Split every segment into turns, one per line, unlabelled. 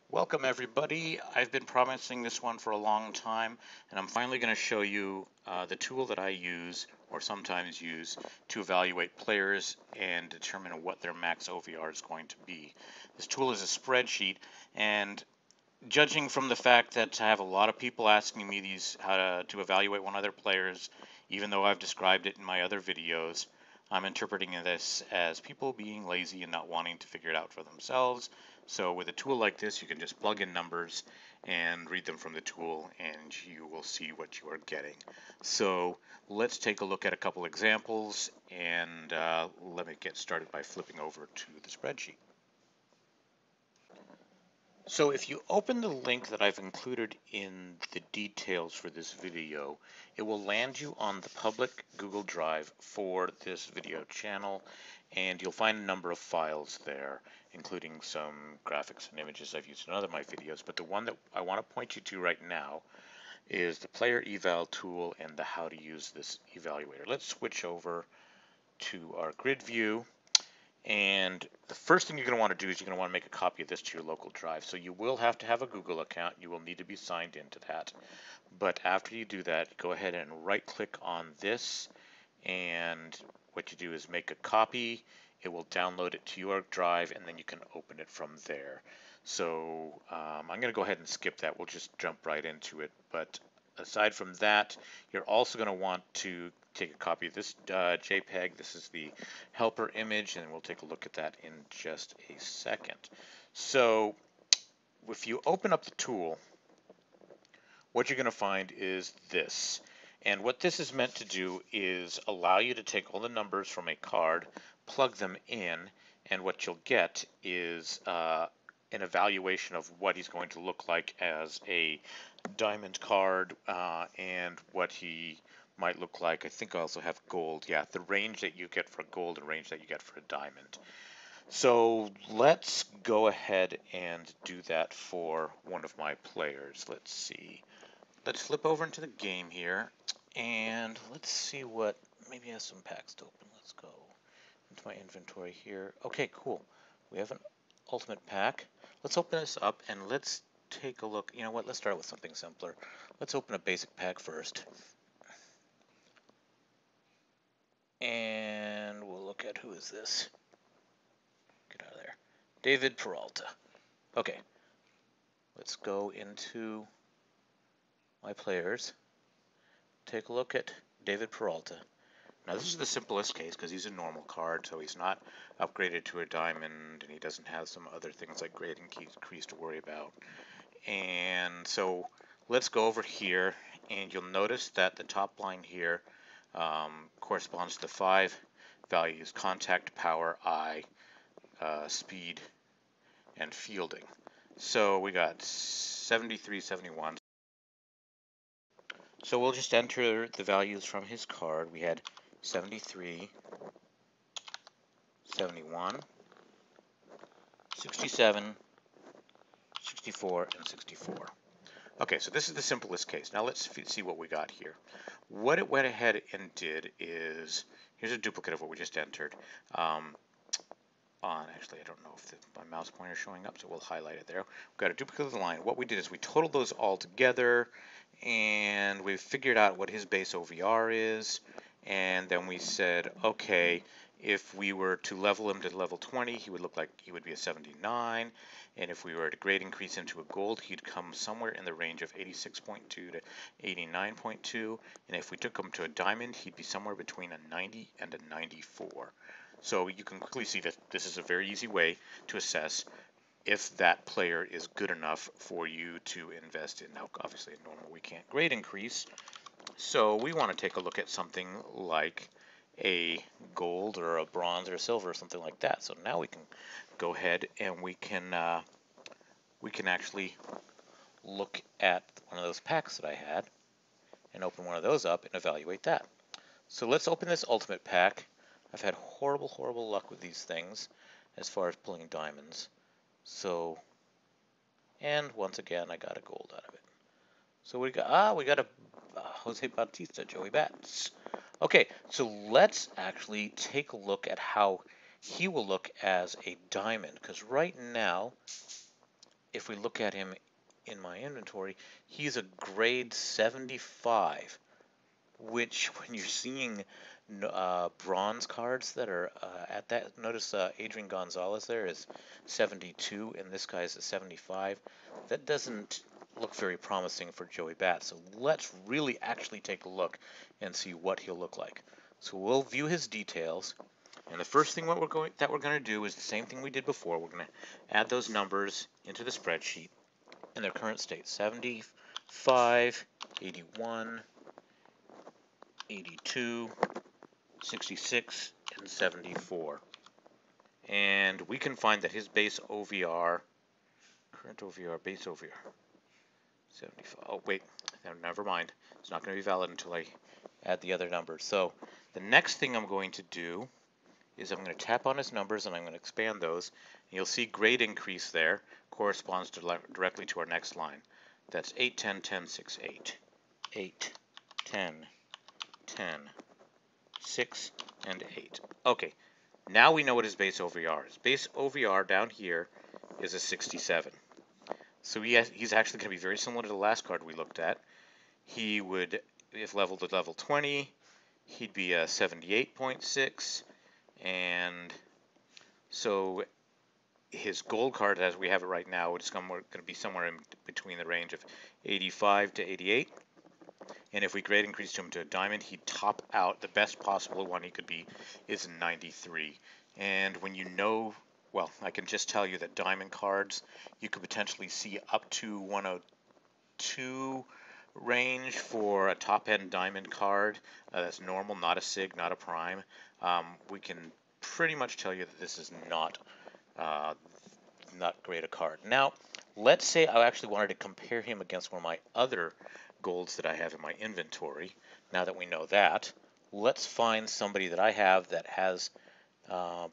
Welcome everybody. I've been promising this one for a long time, and I'm finally going to show you the tool that I use or sometimes use to evaluate players and determine what their max OVR is going to be. This tool is a spreadsheet, and judging from the fact that I have a lot of people asking me how to evaluate one of their players, even though I've described it in my other videos, I'm interpreting this as people being lazy and not wanting to figure it out for themselves. So with a tool like this, you can just plug in numbers and read them from the tool, and you will see what you are getting. So let's take a look at a couple examples, and let me get started by flipping over to the spreadsheet. So if you open the link that I've included in the details for this video, it will land you on the public Google Drive for this video channel, and you'll find a number of files there, including some graphics and images I've used in other of my videos. But the one that I want to point you to right now is the player eval tool and the how to use this evaluator. Let's switch over to our grid view. And the first thing you're going to want to do is you're going to want to make a copy of this to your local drive. So you will have to have a Google account. You will need to be signed into that. But after you do that, go ahead and right click on this. And what you do is make a copy. It will download it to your drive, and then you can open it from there. So I'm going to go ahead and skip that. We'll just jump right into it. But aside from that, you're also going to want to take a copy of this JPEG. This is the helper image, and we'll take a look at that in just a second. So if you open up the tool, what you're going to find is this. And what this is meant to do is allow you to take all the numbers from a card, plug them in, and what you'll get is an evaluation of what he's going to look like as a diamond card and what he might look like. I think I also have gold. Yeah, the range that you get for gold and range that you get for a diamond. So let's go ahead and do that for one of my players. Let's see. Let's flip over into the game here, and let's see what, maybe I have some packs to open. Let's go into my inventory here. Okay, cool. We have an ultimate pack. Let's open this up and let's take a look. You know what, let's start with something simpler. Let's open a basic pack first. And we'll look at, who is this? Get out of there. David Peralta. Okay. Let's go into my players. Take a look at David Peralta. Now this is the simplest case because he's a normal card, so he's not upgraded to a diamond, and he doesn't have some other things like grade increase to worry about. And so let's go over here, and you'll notice that the top line here corresponds to the 5 values: contact, power, eye, speed, and fielding. So we got 73, 71. So we'll just enter the values from his card. We had 73, 71, 67, 64, and 64. Okay, so this is the simplest case. Now let's see what we got here. What it went ahead and did is, here's a duplicate of what we just entered. Actually, I don't know if my mouse pointer is showing up, so we'll highlight it there. We've got a duplicate of the line. What we did is we totaled those all together, and we figured out what his base OVR is, and then we said, okay, if we were to level him to level 20, he would look like he would be a 79, and if we were to grade increase into a gold, he'd come somewhere in the range of 86.2 to 89.2, and if we took him to a diamond, he'd be somewhere between a 90 and a 94. So you can quickly see that this is a very easy way to assess if that player is good enough for you to invest in. Now, obviously, in normal, we can't grade increase, so we want to take a look at something like a gold or a bronze or a silver or something like that. So now we can go ahead and we can actually look at one of those packs that I had and open one of those up and evaluate that. So let's open this ultimate pack. I've had horrible, horrible luck with these things as far as pulling diamonds. So, and once again, I got a gold out of it. So we got a Jose Bautista, Joey Bats. Okay, so let's actually take a look at how he will look as a diamond, because right now if we look at him in my inventory, he's a grade 75, which when you're seeing bronze cards that are at that, notice Adrian Gonzalez there is 72 and this guy is a 75. That doesn't look very promising for Joey Bat. So let's really actually take a look and see what he'll look like. So we'll view his details, and the first thing we're going to do is the same thing we did before. We're going to add those numbers into the spreadsheet in their current state: 75, 81, 82, 66, and 74. And we can find that his base OVR, current OVR, base OVR, 75. Oh, wait, never mind. It's not going to be valid until I add the other numbers. So the next thing I'm going to do is I'm going to tap on his numbers and I'm going to expand those. And you'll see grade increase there corresponds directly to our next line. That's 8, 10, 10, 6, 8. 8, 10, 10, 6, and 8. Okay, now we know what his base OVR is. Base OVR down here is a 67. So he's actually going to be very similar to the last card we looked at. He would, if leveled to level 20, he'd be a 78.6. And so his gold card, as we have it right now, is going to be somewhere in between the range of 85 to 88. And if we grade increase him to a diamond, he'd top out. The best possible one he could be is 93. And when you know, well, I can just tell you that diamond cards, you could potentially see up to 102 range for a top-end diamond card. That's normal, not a sig, not a prime. We can pretty much tell you that this is not great a card. Now, let's say I actually wanted to compare him against one of my other golds that I have in my inventory. Now that we know that, let's find somebody that I have that has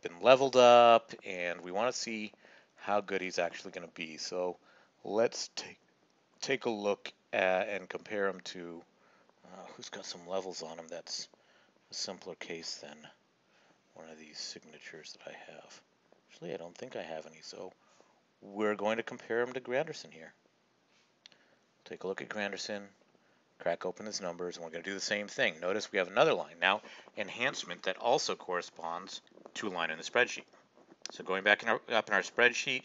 been leveled up, and we want to see how good he's actually going to be. So let's take a look at and compare him to who's got some levels on him. That's a simpler case than one of these signatures that I have. Actually, I don't think I have any, so we're going to compare him to Granderson here. Take a look at Granderson, crack open his numbers, and we're going to do the same thing. Notice we have another line now, enhancement, that also corresponds to a line in the spreadsheet. So going back up in our spreadsheet,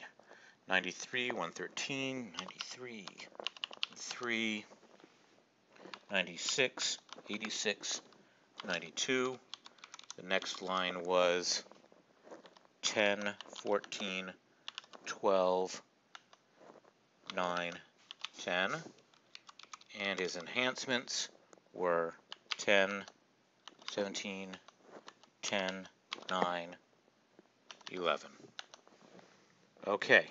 93, 113, 93, 3, 96, 86, 92. The next line was 10, 14, 12, 9, 10. And his enhancements were 10, 17, 10, 9, 11. Okay.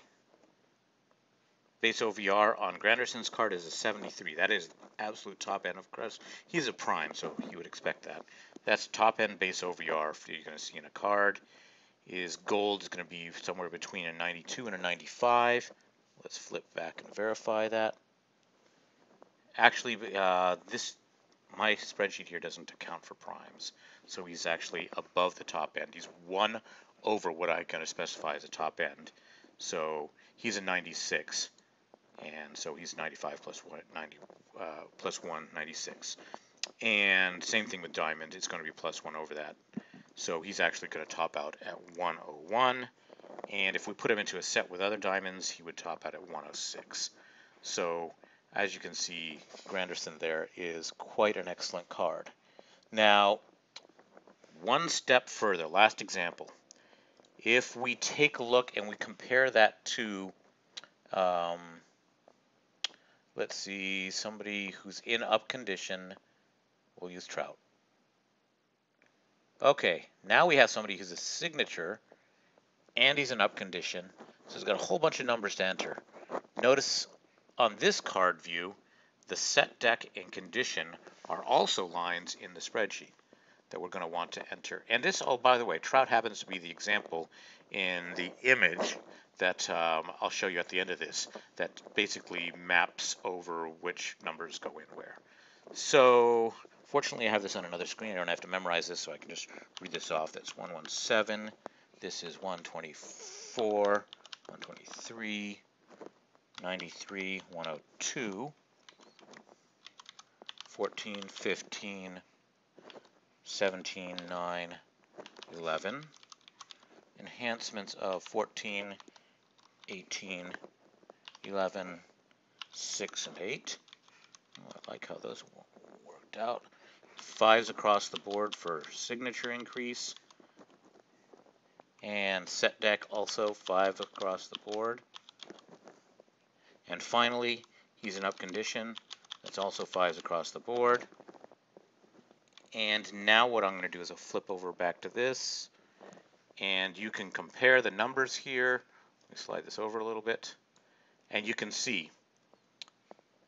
Base OVR on Granderson's card is a 73. That is absolute top end, of course. He's a prime, so you would expect that. That's top end base OVR you're going to see in a card. His gold is going to be somewhere between a 92 and a 95. Let's flip back and verify that. Actually, my spreadsheet here doesn't account for primes, so he's actually above the top end. He's one over what I'm going to specify as a top end. So he's a 96, and so he's 95 plus 1, 90, plus 1, 96. And same thing with diamond, it's going to be plus 1 over that. So he's actually going to top out at 101. And if we put him into a set with other diamonds, he would top out at 106. So as you can see, Granderson there is quite an excellent card. Now, one step further, last example. If we take a look and we compare that to, let's see, somebody who's in up condition, we'll use Trout. Okay, now we have somebody who's a signature, and he's in up condition, so he's got a whole bunch of numbers to enter. Notice on this card view, the set, deck, and condition are also lines in the spreadsheet that we're going to want to enter. And this, oh, by the way, Trout happens to be the example in the image that I'll show you at the end of this that basically maps over which numbers go in where. So fortunately, I have this on another screen. I don't have to memorize this, so I can just read this off. That's 117. This is 124, 123, 93, 102, 14, 15, 17, 9, 11. Enhancements of 14, 18, 11, 6, and 8. I like how those worked out. 5s across the board for signature increase. And set deck also 5 across the board. And finally, he's in up condition. That's also 5s across the board. And now what I'm going to do is I'll flip over back to this. And you can compare the numbers here. Let me slide this over a little bit. And you can see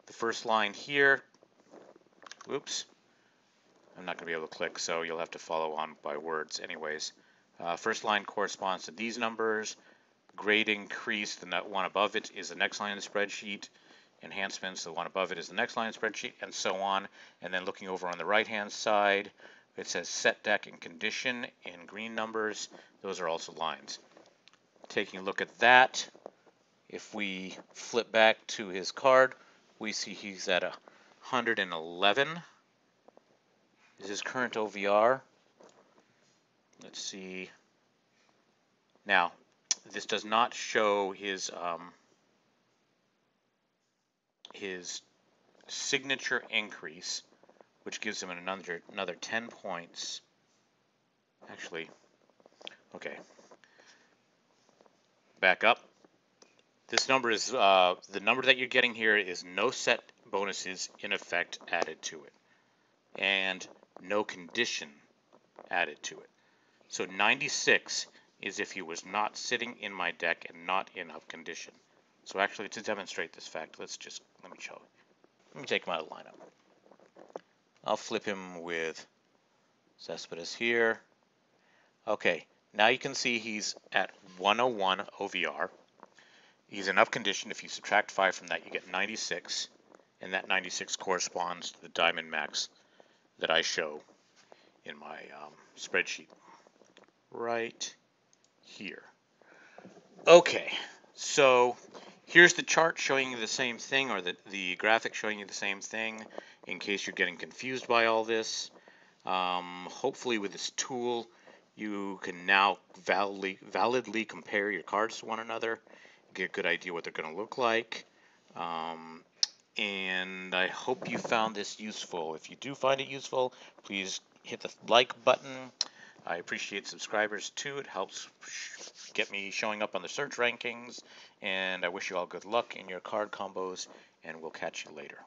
the first line here. Whoops. I'm not going to be able to click, so you'll have to follow on by words anyways. First line corresponds to these numbers. Grade increase, the one above it is the next line in the spreadsheet. Enhancements, the one above it is the next line in the spreadsheet, and so on. And then looking over on the right-hand side, it says set deck and condition in green numbers. Those are also lines. Taking a look at that, if we flip back to his card, we see he's at 111. Is his current OVR. Let's see. Now, this does not show his signature increase, which gives him another 10 points. Actually, okay. Back up. This number is the number that you're getting here is no set bonuses in effect added to it, and no condition added to it. So 96 is if he was not sitting in my deck and not in up condition. So actually, to demonstrate this fact, let me show you. Let me take him out of lineup. I'll flip him with Cespedes here. Okay, now you can see he's at 101 OVR. He's in up condition. If you subtract 5 from that, you get 96, and that 96 corresponds to the Diamond Max that I show in my spreadsheet right here. Okay, so here's the chart showing you the same thing, or the graphic showing you the same thing, in case you're getting confused by all this. Hopefully with this tool, you can now validly compare your cards to one another, get a good idea what they're going to look like. And I hope you found this useful. If you do find it useful, please hit the like button. I appreciate subscribers too. It helps get me showing up on the search rankings. And I wish you all good luck in your card combos, and we'll catch you later.